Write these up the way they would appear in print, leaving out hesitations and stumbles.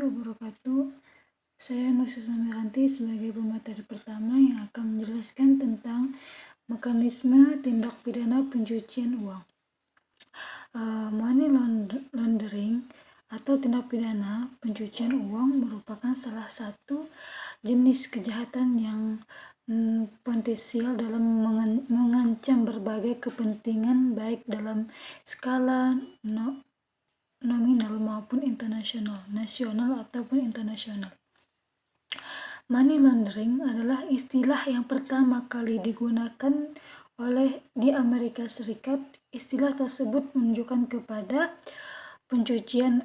wabarakatuh. Saya Nusa Samiranti sebagai pemateri pertama yang akan menjelaskan tentang mekanisme tindak pidana pencucian uang. Money laundering atau tindak pidana pencucian uang merupakan salah satu jenis kejahatan yang potensial dalam mengancam berbagai kepentingan baik dalam skala nominal maupun internasional, nasional ataupun internasional. Money laundering adalah istilah yang pertama kali digunakan di Amerika Serikat. Istilah tersebut menunjukkan kepada pencucian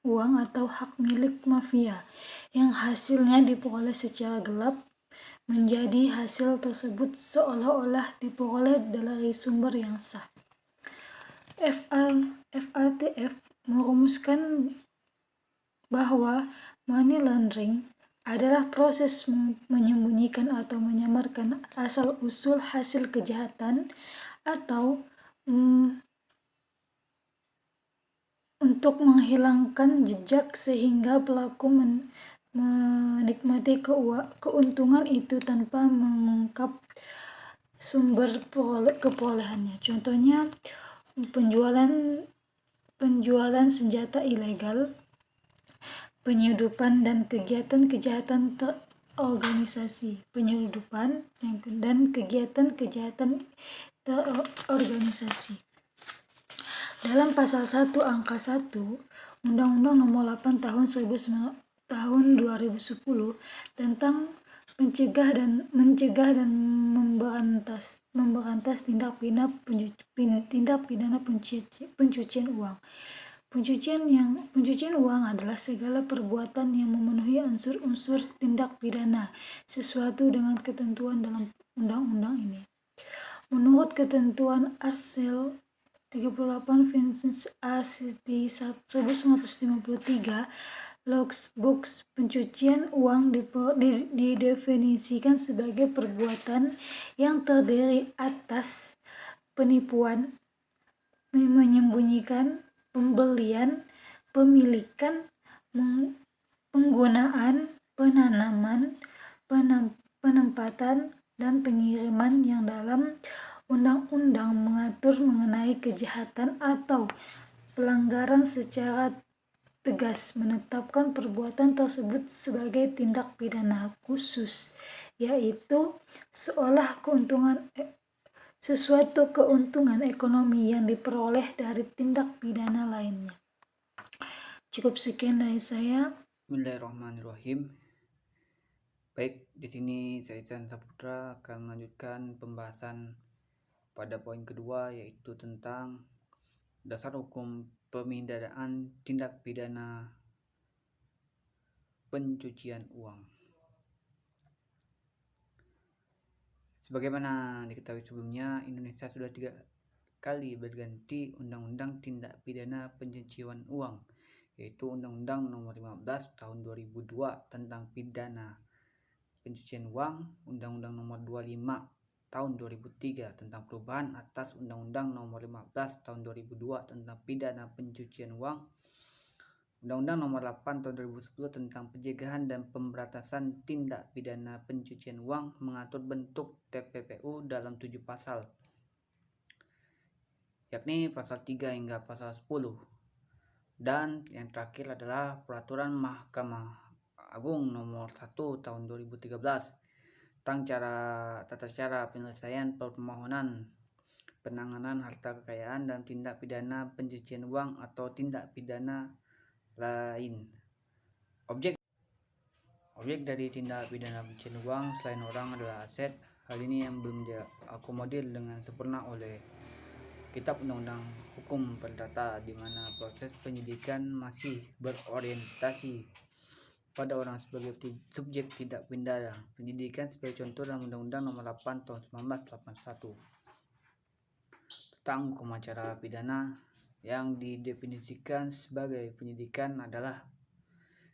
uang atau hak milik mafia yang hasilnya diperoleh secara gelap. Menjadi hasil tersebut seolah-olah diperoleh dari sumber yang sah. FATF merumuskan bahwa money laundering adalah proses menyembunyikan atau menyamarkan asal-usul hasil kejahatan atau untuk menghilangkan jejak sehingga pelaku menikmati keuntungan itu tanpa mengungkap sumber keperolehannya. Contohnya penjualan senjata ilegal, penyeludupan dan kegiatan kejahatan terorganisasi. Dalam pasal 1 angka 1 Undang-Undang Nomor 8 tahun 2010 tentang mencegah dan memberantas tindak pidana pencucian uang. Pencucian uang adalah segala perbuatan yang memenuhi unsur-unsur tindak pidana sesuatu dengan ketentuan dalam undang-undang ini. Menurut ketentuan Artikel 38 Vincent A.C.T. 1953, Logbooks pencucian uang didefinisikan sebagai perbuatan yang terdiri atas penipuan, menyembunyikan, pembelian, pemilikan, penggunaan, penanaman, penempatan, dan pengiriman yang dalam undang-undang mengatur mengenai kejahatan atau pelanggaran secara tegas menetapkan perbuatan tersebut sebagai tindak pidana khusus, yaitu sesuatu keuntungan ekonomi yang diperoleh dari tindak pidana lainnya. Cukup sekian dari saya. Bismillahirrahmanirrahim. Baik, di sini saya Ican Saputra akan melanjutkan pembahasan pada poin kedua, yaitu tentang dasar hukum pemindanaan tindak pidana pencucian uang. Sebagaimana diketahui sebelumnya, Indonesia sudah 3 kali berganti undang-undang tindak pidana pencucian uang, yaitu Undang-Undang Nomor 15 Tahun 2002 tentang pidana pencucian uang, Undang-Undang Nomor 25 Tahun 2003 tentang perubahan atas Undang-Undang Nomor 15 Tahun 2002 tentang pidana pencucian uang, Undang-Undang Nomor 8 Tahun 2010 tentang pencegahan dan pemberantasan tindak pidana pencucian uang mengatur bentuk TPPU dalam 7 pasal, yakni pasal 3 hingga pasal 10. Dan yang terakhir adalah Peraturan Mahkamah Agung Nomor 1 Tahun 2013 tentang tata cara penyelesaian permohonan penanganan harta kekayaan dan tindak pidana pencucian uang atau tindak pidana lain. Objek dari tindak pidana pencucian uang selain orang adalah aset. Hal ini yang belum diakomodir dengan sempurna oleh Kitab Undang-Undang Hukum Perdata, di mana proses penyidikan masih berorientasi pada orang sebagai subjek tindak pidana penyidikan, sebagai contoh dalam Undang-Undang Nomor 8 Tahun 1981 tentang hukum acara pidana. Yang didefinisikan sebagai penyidikan adalah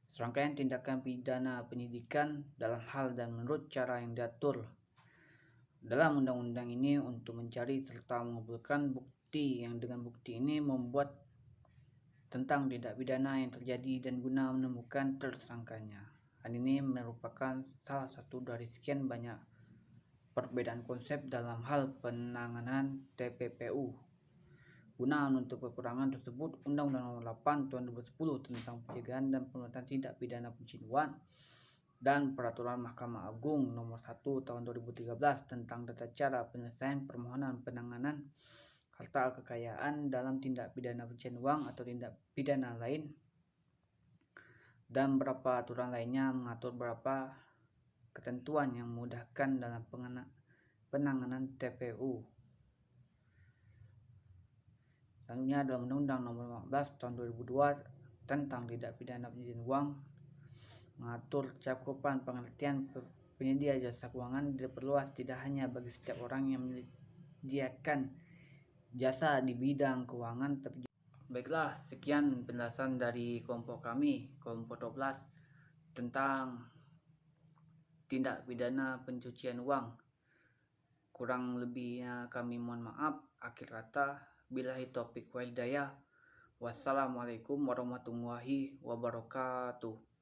serangkaian tindakan pidana penyidikan dalam hal dan menurut cara yang diatur dalam undang-undang ini untuk mencari serta mengumpulkan bukti, yang dengan bukti ini membuat tentang tindak pidana yang terjadi dan guna menemukan tersangkanya. Hal ini merupakan salah satu dari sekian banyak perbedaan konsep dalam hal penanganan TPPU. Guna menutup kekurangan tersebut, Undang-Undang Nomor 8 Tahun 2010 tentang pencegahan dan penuntutan tindak pidana pencucian uang dan Peraturan Mahkamah Agung Nomor 1 Tahun 2013 tentang tata cara penyelesaian permohonan penanganan harta kekayaan dalam tindak pidana pencucian uang atau tindak pidana lain, dan beberapa aturan lainnya mengatur beberapa ketentuan yang memudahkan dalam penanganan TPU. Selanjutnya dalam Undang-Undang Nomor 15 Tahun 2002 tentang tindak pidana pencucian uang mengatur cakupan pengertian penyedia jasa keuangan diperluas tidak hanya bagi setiap orang yang menyediakan jasa di bidang keuangan, tapi baiklah, sekian penjelasan dari kelompok kami, kelompok 12, tentang tindak pidana pencucian uang. Kurang lebihnya kami mohon maaf. Akhir kata, billahi taufiq wal hidayah. Wassalamualaikum warahmatullahi wabarakatuh.